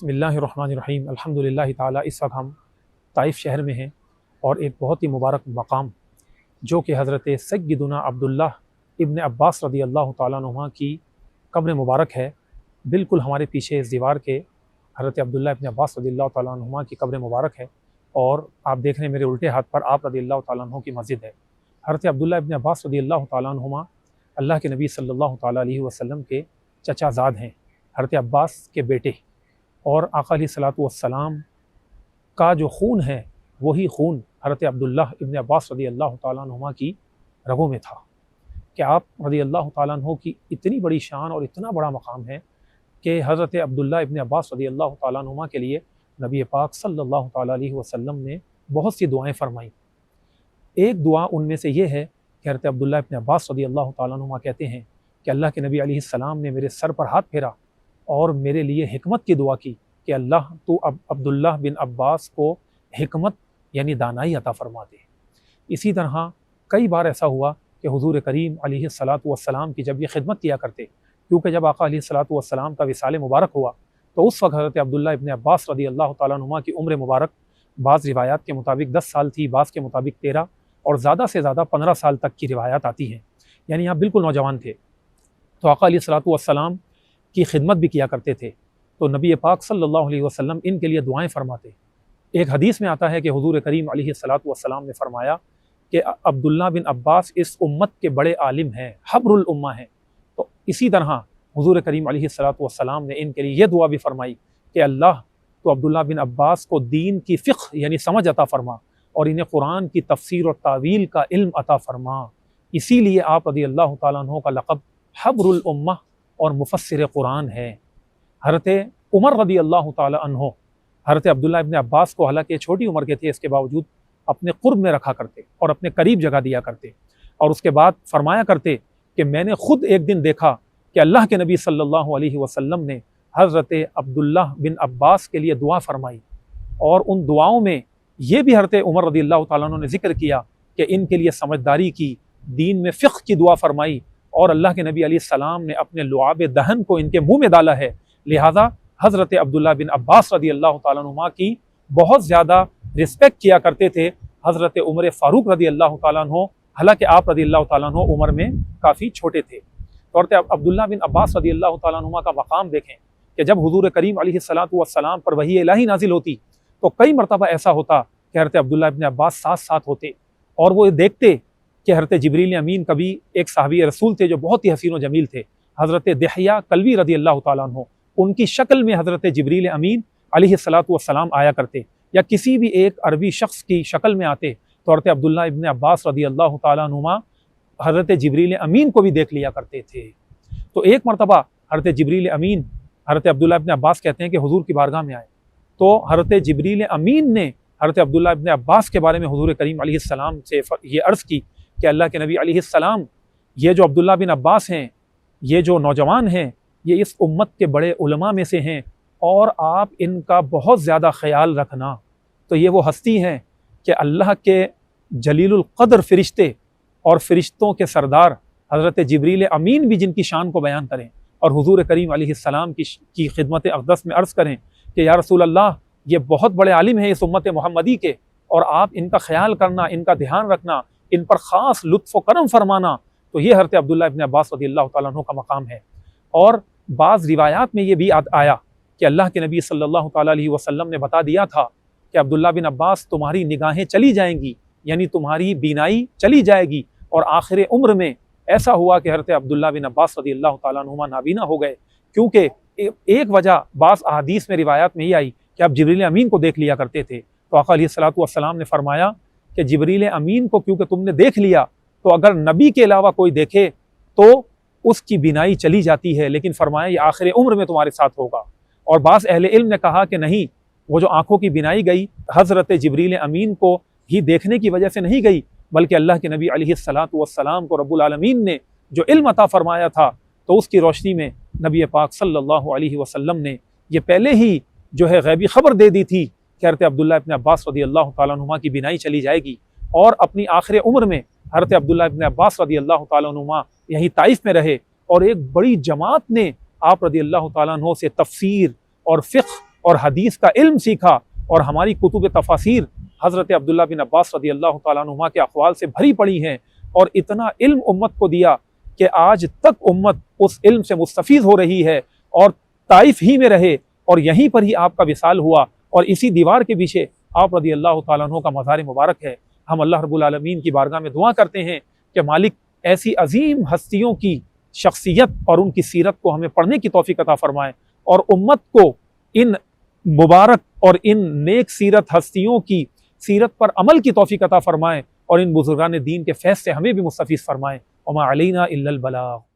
बिस्मिल्लाहिर्रहमानिर्रहीम अल्हम्दुलिल्लाहि ताला। इस वक्त हम ताइफ शहर में हैं और एक बहुत ही मुबारक मकाम जो कि हज़रत सय्यदुना अब्दुल्लाह इब्न अब्बास रदी अल्लाह ताला अन्हुमा की कब्र मुबारक है। बिल्कुल हमारे पीछे इस दीवार के हज़रत अब्दुल्लाह इब्न अब्बास रदी अल्लाह ताला अन्हुमा की कब्र मुबारक है और आप देख रहे हैं मेरे उल्टे हाथ पर आप रदी अल्लाह ताला अन्हु की मस्जिद है। हज़रत अब्दुल्लाह इब्न अब्बास रदी अल्लाह ताला अन्हुमा अल्लाह के नबी सल्लल्लाहु ताला अलैहि वसल्लम के चचाज़ाद हैं, हज़रत अब्बास के बेटे, और आका अलैहिस्सलातु वस्सलाम का जो खून है वही खून हज़रत अब्दुल्लाह इब्न अब्बास रदी अल्लाह ताला अन्हुमा की रगों में था कि आप रदी अल्लाह ताला अन्हु की इतनी बड़ी शान और इतना बड़ा मकाम है कि हज़रत अब्दुल्लाह इब्न अब्बास रदी अल्लाह ताला अन्हुमा के लिए नबी पाक सल्लल्लाहु ताला अलैहि वसल्लम ने बहुत सी दुआएं फरमाई। एक दुआ उनमें से ये है कि हज़रत अब्दुल्लाह इब्न अब्बास रदी अल्लाह ताला अन्हुमा कहते हैं कि अल्लाह के नबी अलैहिस्सलाम ने मेरे सर पर हाथ फेरा और मेरे लिए हिकमत की दुआ की कि अल्लाह तो अब्दुल्लाह बिन अब्बास को हिकमत यानी दानाई अता फरमा दे। इसी तरह कई बार ऐसा हुआ कि हुज़ूर करीम अलैहिस्सलातु वस्सलाम की जब ये खिदमत किया करते, क्योंकि जब आका अलैहिस्सलातु वस्सलाम का विसाल मुबारक हुआ तो उस वक्त हज़रत अब्दुल्लाह इब्न अब्बास रदी अल्लाह ताला अन्हुमा की उम्र मुबारक बाज़ रिवायात के मुताबिक 10 साल थी, बाज़ के मुताबिक 13 और ज़्यादा से ज़्यादा 15 साल तक की रिवायात आती हैं, यानी आप बिल्कुल नौजवान थे। तो आका अलैहिस्सलातु वस्सलाम की खिदमत भी किया करते थे, तो नबी पाक सल्लल्लाहु अलैहि वसल्लम इनके लिए दुआएं फरमाते। एक हदीस में आता है कि हुज़ूर करीम अलैहिस्सलातु वस्सलाम ने फरमाया कि अब्दुल्लाह बिन अब्बास इस उम्मत के बड़े आलिम हैं, हब्रुल उम्मा हैं। तो इसी तरह हुज़ूर करीम अलैहिस्सलातु वस्सलाम ने इनके लिए यह दुआ भी फरमाई कि अल्लाह तो अब्दुल्लाह बिन अब्बास को दीन की फ़िक़्ह यानी समझ अता फरमा और इन्हें कुरान की तफसीर और तावील का इल्म अता फरमा। इसीलिए आप रज़ी अल्लाह ताला अन्हु का लक़ब हब्रुल उम्मा और मुफस्सिर कुरान है। हज़रत उमर रज़ी अल्लाह ताला अन्हु हज़रत अब्दुल्लाह इब्न अब्बास को, हालांकि छोटी उम्र के थे, इसके बावजूद अपने क़ुर्ब में रखा करते और अपने करीब जगह दिया करते और उसके बाद फरमाया करते कि मैंने खुद एक दिन देखा कि अल्लाह के नबी सल्लल्लाहु अलैहि वसल्लम ने हज़रत अब्दुल्लाह बिन अब्बास के लिए दुआ फरमाई और उन दुआओं में ये भी हज़रत उमर रज़ी अल्लाह ताला अन्हु ने ज़िक्र किया कि इनके लिए समझदारी की, दीन में फ़िक़्ह की दुआ फरमाई और अल्लाह के नबी अलैहिस्सलाम ने अपने लुआब दहन को इनके मुँह में डाला है। लिहाजा हज़रत अब्दुल्लाह बिन अब्बास रज़ी अल्लाह ताला अन्हुमा की बहुत ज़्यादा रिस्पेक्ट किया करते थे हज़रत उमर फ़ारूक रज़ी अल्लाह ताला अन्हु, हालांकि आप रज़ी अल्लाह ताला अन्हु उम्र में काफ़ी छोटे थे। तो हज़रत अब्दुल्लाह बिन अब्बास रज़ी अल्लाह ताला अन्हुमा का मकाम देखें कि जब हुज़ूर करीम अलैहिस्सलातु वस्सलाम पर वही इलाही नाजिल होती तो कई मरतबा ऐसा होता कि हज़रत अब्दुल्लाह इब्न अब्बास साथ साथ होते और वो देखते कि हज़रत जिब्रील अमीन कभी एक साहबी रसूल थे जो बहुत ही हसीन व जमील थे, हज़रत दिहया कल्बी रज़ी अल्लाह ताला अन्हु, उनकी शक्ल में हज़रत जिब्रील अमीन अलैहिस्सलातु वस्सलाम आया करते या किसी भी एक अरबी शख्स की शक्ल में आते तो हज़रत अब्दुल्लाह इब्न अब्बास रज़ी अल्लाह ताला अन्हुमा हज़रत जिब्रील अमीन को भी देख लिया करते थे। तो एक मरतबा हज़रत जिब्रील अमीन, हज़रत अब्दुल्लाह इब्न अब्बास कहते हैं कि हुज़ूर की बारगाह में आए तो हज़रत जिब्रील अमीन ने हज़रत अब्दुल्लाह इब्न अब्बास के बारे में हुज़ूर करीम अलैहिस्सलाम से ये अर्ज़ की कि अल्लाह के नबी अलैहिस्सलाम, ये जो अब्दुल्लाह बिन अब्बास हैं, ये जो नौजवान हैं, ये इस उम्मत के बड़े उलमा में से हैं और आप इनका बहुत ज़्यादा ख्याल रखना। तो ये वो हस्ती हैं कि अल्लाह के जलीलुल क़द्र फ़रिश्ते और फ़रिश्तों के सरदार हज़रत जिब्रील अमीन भी जिनकी शान को बयान करें और हुज़ूर करीम अलैहिस्सलाम की खिदमत अक़दस में अर्ज़ करें कि या रसूल अल्लाह, ये बहुत बड़े आलिम हैं इस उम्मत मोहम्मदी के और आप इनका ख्याल करना, इनका ध्यान रखना, इन पर ख़ास लुत्फ़ व करम फरमाना। तो ये हज़रत अब्दुल्लाह इब्न अब्बास रज़ी अल्लाह ताला अन्हु का मकाम है। और बाज़ रिवायात में ये भी आया कि अल्लाह के नबी सल्लल्लाहु ताला अलैहि वसल्लम ने बता दिया था कि अब्दुल्लाह बिन अब्बास, तुम्हारी निगाहें चली जाएंगी यानी तुम्हारी बीनाई चली जाएगी। और आखिर उम्र में ऐसा हुआ कि हज़रत अब्दुल्लाह बिन अब्बास रज़ी अल्लाह ताला अन्हुमा नाबीना हो गए, क्योंकि एक वजह बाज़ अहादीस में रिवायात में ही आई कि आप जिब्रील अमीन को देख लिया करते थे। तो आका अलैहिस्सलातु वस्सलाम ने फरमाया कि जिब्रील अमीन को क्योंकि तुमने देख लिया तो अगर नबी के अलावा कोई देखे तो उसकी बीनाई चली जाती है, लेकिन फरमाया ये आखिर उम्र में तुम्हारे साथ होगा। और बाज़ अहले इल्म ने कहा कि नहीं, वो जो आँखों की बीनाई गई हज़रत जिब्रील अमीन को ही देखने की वजह से नहीं गई, बल्कि अल्लाह के नबी अलैहिस्सलातु वस्सलाम को रब्बुल आलमीन ने जो इल्म अता फरमाया था तो उसकी रोशनी में नबी पाक सल्लल्लाहु अलैहि वसल्लम ने ये पहले ही जो है गैबी खबर दे दी थी कि हज़रत अब्दुल्लाह इब्न अब्बास रज़ी अल्लाह ताला अन्हुमा की बीनाई चली जाएगी। और अपनी आखिर उम्र में हज़रत अब्दुल्लाह इब्न अब्बास रज़ी अल्लाह ताला अन्हुमा यहीं ताइफ में रहे और एक बड़ी जमात ने आप रज़ी अल्लाह ताला अन्हु से तफसीर और फ़िक़्ह और हदीस का इल्म सीखा और हमारी कुतुब तफासिर हज़रत अब्दुल्ला बिन अब्बास रज़ी अल्लाह तआला अन्हुमा के अक़वाल से भरी पड़ी हैं और इतना इल्म उम्मत को दिया कि आज तक उम्मत उस इल्म से मुस्तफ़ीज़ हो रही है और ताइफ ही में रहे और यहीं पर ही आपका विसाल हुआ और इसी दीवार के पीछे आप रज़ी अल्लाह तआला अन्हु का मज़ार मुबारक है। हम अल्लाह रब्बुल आलमीन की बारगाह में दुआ करते हैं कि मालिक ऐसी अजीम हस्तियों की शख्सियत और उनकी सीरत को हमें पढ़ने की तौफीक अता फरमाए और उम्मत को इन मुबारक और इन नेक सीरत हस्तियों की सीरत पर अमल की तौफीक अता फरमाए और इन बुजुर्गान दीन के फैज़ से हमें भी मुस्तफ़ीज़ फरमाए। वमा अलैना इल्लल बलाग।